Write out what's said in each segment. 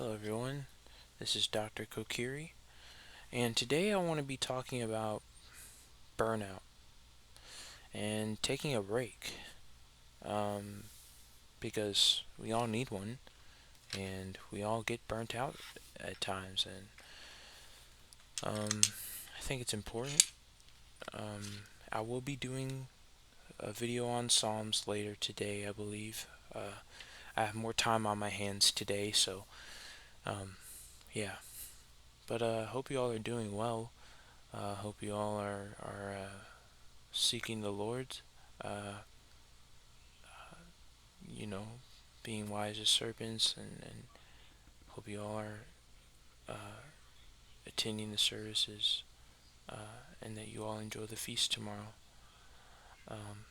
Hello everyone, this is Dr. Kokiri, and today I want to be talking about burnout and taking a break, um, because we all need one, and we all get burnt out at times, and I think it's important. I will be doing a video on Psalms later today, I believe. I have more time on my hands today, so um, yeah. But hope you all are doing well. Hope you all are seeking the Lord, uh, you know, being wise as serpents, and hope you all are uh, attending the services, and that you all enjoy the feast tomorrow. Um,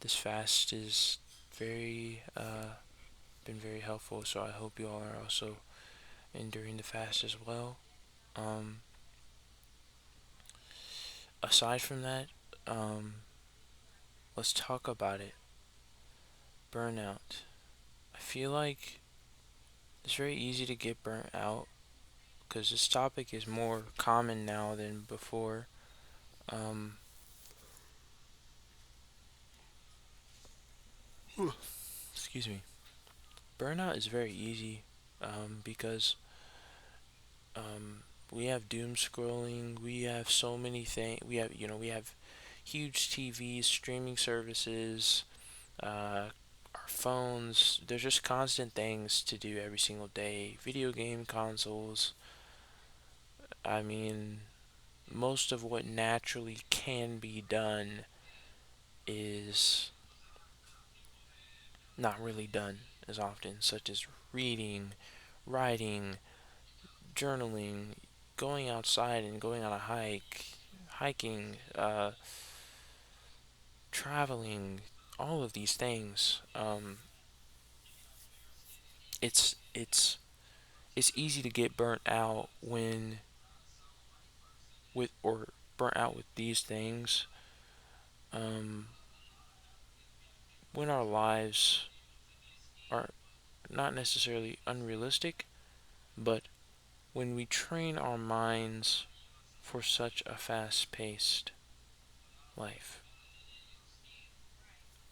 this fast is very been very helpful, so I hope you all are also enduring the fast as well. Um, Aside from that, um, let's talk about it. Burnout. I feel like it's very easy to get burnt out because this topic is more common now than before. Um, Excuse me. Burnout is very easy because we have doom scrolling. We have so many things. We have huge TVs, streaming services, our phones. There's just constant things to do every single day. Video game consoles. I mean, most of what naturally can be done is not really done as often, such as reading, writing, journaling, going outside and going on a hiking, traveling, all of these things. It's easy to get burnt out when with or burnt out with these things um, when our lives are not necessarily unrealistic, but when we train our minds for such a fast-paced life.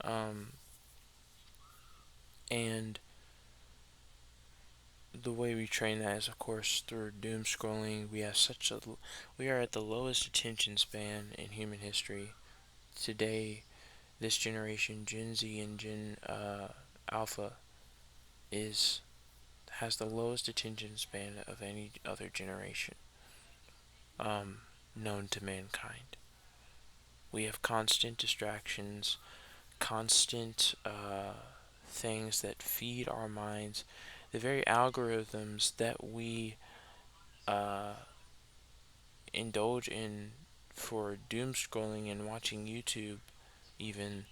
Um, and the way we train that is, of course, through doom scrolling. We are at the lowest attention span in human history today. This generation, Gen Z and Gen Alpha, is has the lowest attention span of any other generation um, known to mankind. We have constant distractions, constant things that feed our minds, the very algorithms that we uh, indulge in for doom scrolling and watching YouTube even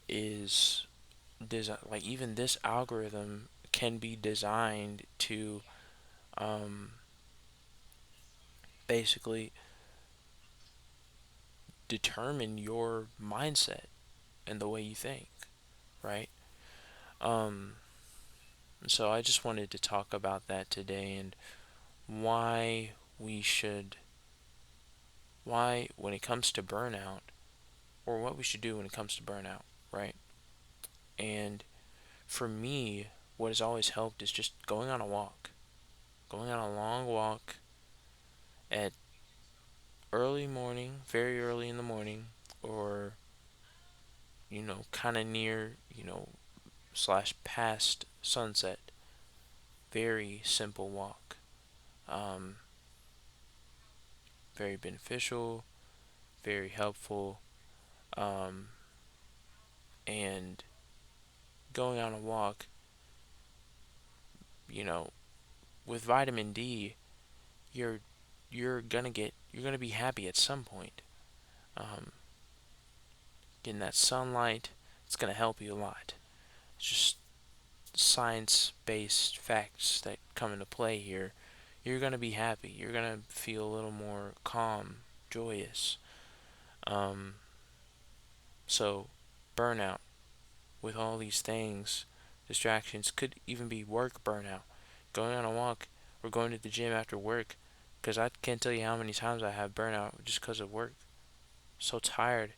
is like even this algorithm can be designed to um, basically determine your mindset and the way you think, right? Um, so I just wanted to talk about that today and why we should, why when it comes to burnout, or what we should do when it comes to burnout, right? And for me, what has always helped is just going on a walk, going on a long walk at early morning, very early in the morning, or kind of near, slash past sunset. Very simple walk. Um, Very beneficial, very helpful, um, and going on a walk, you know, with vitamin D, you're you're gonna be happy at some point. Um, Getting that sunlight, it's gonna help you a lot. It's just science-based facts that come into play here. You're gonna be happy. You're gonna feel a little more calm, joyous. Um, so burnout with all these things distractions. Could even be work burnout, going on a walk or going to the gym after work. Because I can't tell you how many times I have burnout just because of work. So tired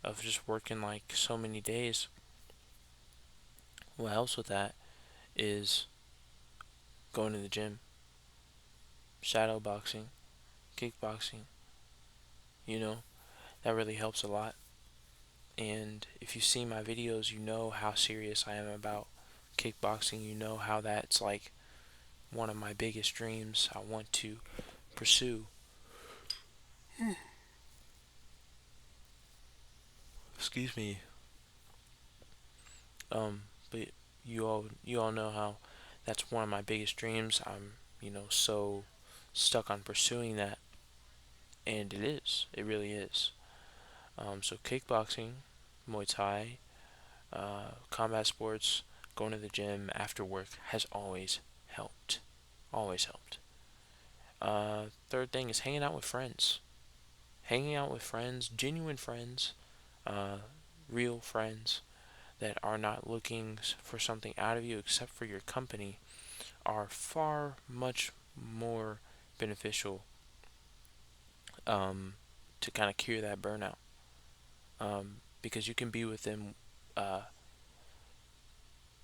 of just working like so many days. What helps with that is going to the gym, shadow boxing, kickboxing. You know, that really helps a lot. And if you see my videos, you know how serious I am about kickboxing. You know how that's like one of my biggest dreams I want to pursue. Excuse me. But you all know how that's one of my biggest dreams. I'm so stuck on pursuing that, and it is. It really is. So kickboxing, Muay Thai, combat sports, going to the gym after work has always helped. Always helped. Third thing is hanging out with friends. Hanging out with friends, genuine friends, uh, real friends that are not looking for something out of you except for your company are far much more beneficial um, to kind of cure that burnout. Because you can be with them uh,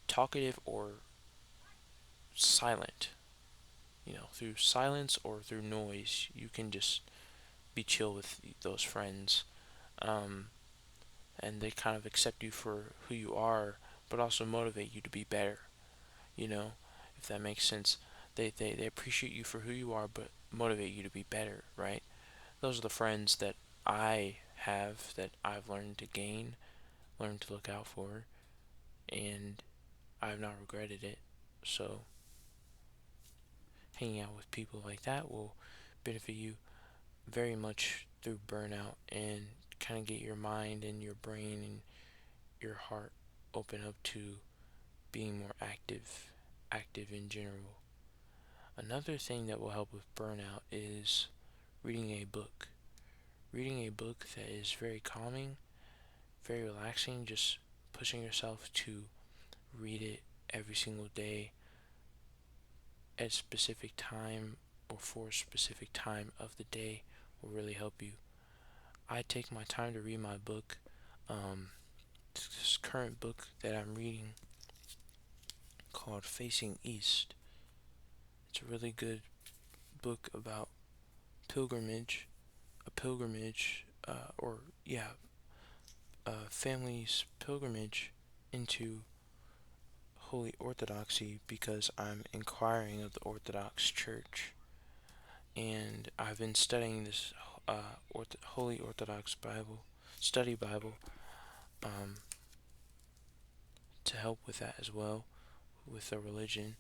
talkative or silent. Through silence or through noise, you can just be chill with those friends. Um, and they kind of accept you for who you are, but also motivate you to be better. You know, if that makes sense. They appreciate you for who you are, but motivate you to be better, right? Those are the friends that I have that I've learned to gain, learned to look out for, and I've not regretted it. So, hanging out with people like that will benefit you very much through burnout and kind of get your mind and your brain and your heart open up to being more active in general. Another thing that will help with burnout is reading a book. Reading a book that is very calming, very relaxing, just pushing yourself to read it every single day at a specific time or for a specific time of the day will really help you. I take my time to read my book. Um, this current book that I'm reading called Facing East. It's a really good book about pilgrimage, a pilgrimage, or yeah, a family's pilgrimage into Holy Orthodoxy because I'm inquiring of the Orthodox Church, and I've been studying this Holy Orthodox Bible, study Bible, um, to help with that as well, with the religion.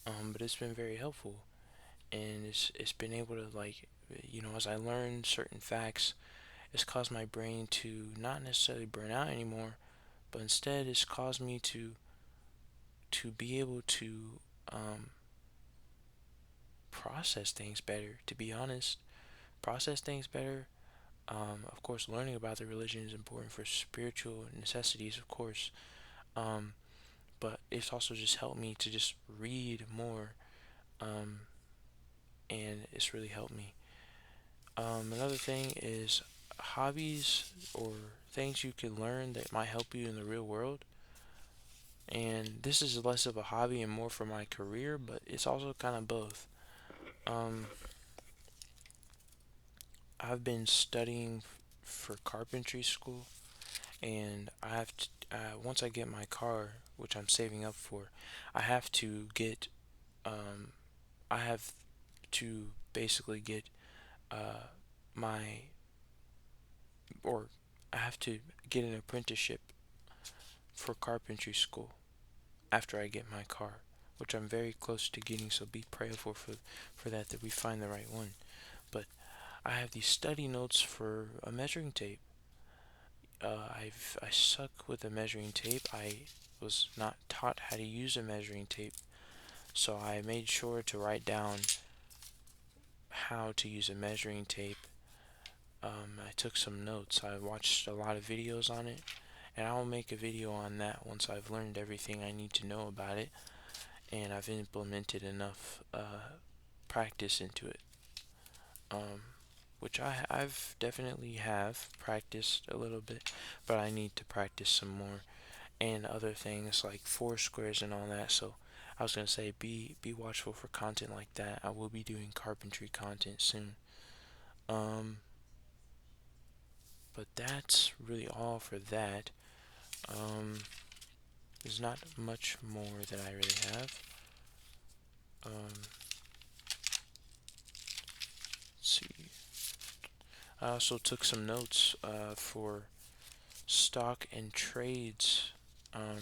But it's been very helpful, and it's been able to as I learn certain facts, it's caused my brain to not necessarily burn out anymore, but instead it's caused me to be able to um, process things better. To be honest, process things better. Of course, learning about the religion is important for spiritual necessities, of course. Um, but it's also just helped me to just read more, um, and it's really helped me. Another thing is hobbies or things you can learn that might help you in the real world. And this is less of a hobby and more for my career, but it's also kind of both. Um, I've been studying for carpentry school, and once I get my car, which I'm saving up for, I have to get um, I have to basically get uh, my or I have to get an apprenticeship for carpentry school after I get my car, which I'm very close to getting. So be prayerful for that we find the right one. But I have these study notes for a measuring tape. I suck with a measuring tape. I was not taught how to use a measuring tape, so I made sure to write down how to use a measuring tape. I took some notes. I watched a lot of videos on it, and I'll make a video on that once I've learned everything I need to know about it and I've implemented enough practice into it. Um, which I've definitely have practiced a little bit, but I need to practice some more and other things like four squares and all that. So I was gonna say be watchful for content like that. I will be doing carpentry content soon. Um, but that's really all for that. Um, there's not much more that I really have. Um, let's see. I also took some notes for stock and trades. Um,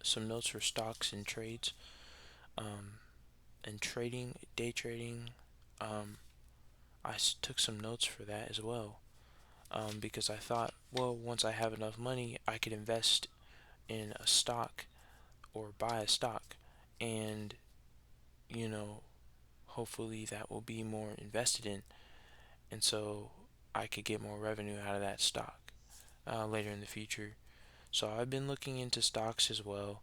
some notes for stocks and trades. Um, and trading, day trading. Um, took some notes for that as well. Because I thought, well, once I have enough money, I could invest in a stock or buy a stock, and you know, hopefully that will be more invested in, and so I could get more revenue out of that stock later in the future. So I've been looking into stocks as well,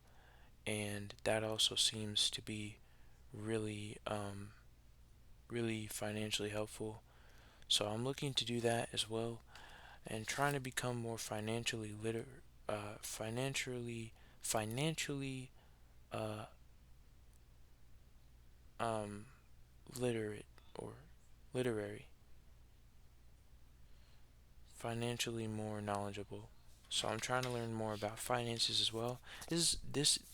and that also seems to be really, really financially helpful. So I'm looking to do that as well, and trying to become more financially uh, um, literate or literary, financially more knowledgeable. So I'm trying to learn more about finances as well. This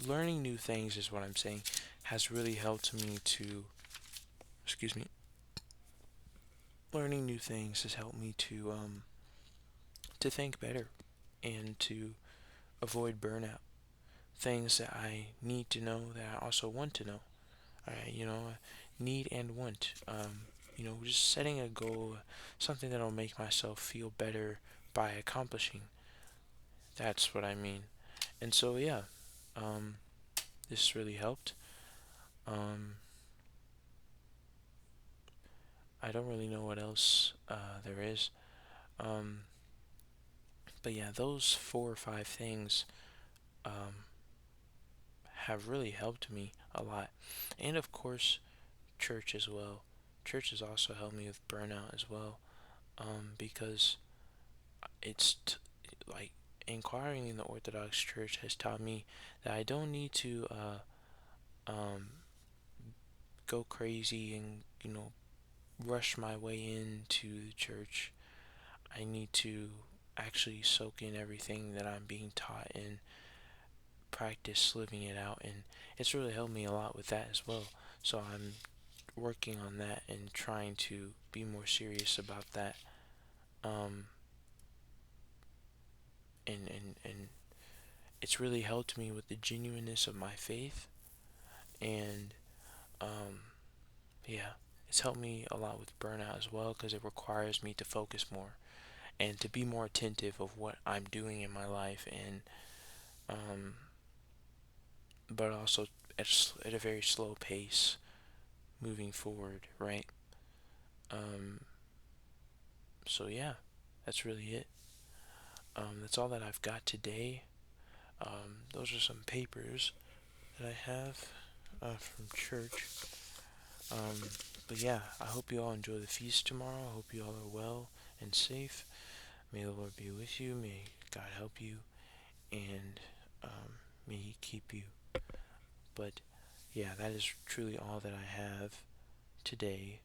learning new things is what I'm saying has really helped me to, excuse me, learning new things has helped me to think better and to avoid burnout. Things that I need to know that I also want to know. Need and want. Just setting a goal, something that'll make myself feel better by accomplishing. That's what I mean. And so, yeah, um, this really helped. Um, I don't really know what else there is. Um, but yeah, those 4 or 5 things um, have really helped me a lot. And of course, church as well. Church has also helped me with burnout as well, because it's like inquiring in the Orthodox Church has taught me that I don't need to um, go crazy and rush my way into the church. I need to actually soak in everything that I'm being taught and practice living it out, and it's really helped me a lot with that as well. So I'm working on that and trying to be more serious about that. Um, and it's really helped me with the genuineness of my faith, and um, yeah, it's helped me a lot with burnout as well because it requires me to focus more and to be more attentive of what I'm doing in my life, and um, but also at a very slow pace moving forward, right? Um, so yeah, that's really it. That's all that I've got today. Those are some papers that I have from church. Um, but yeah, I hope you all enjoy the feast tomorrow. I hope you all are well and safe. May the Lord be with you. May God help you, and may He keep you. But yeah, that is truly all that I have today.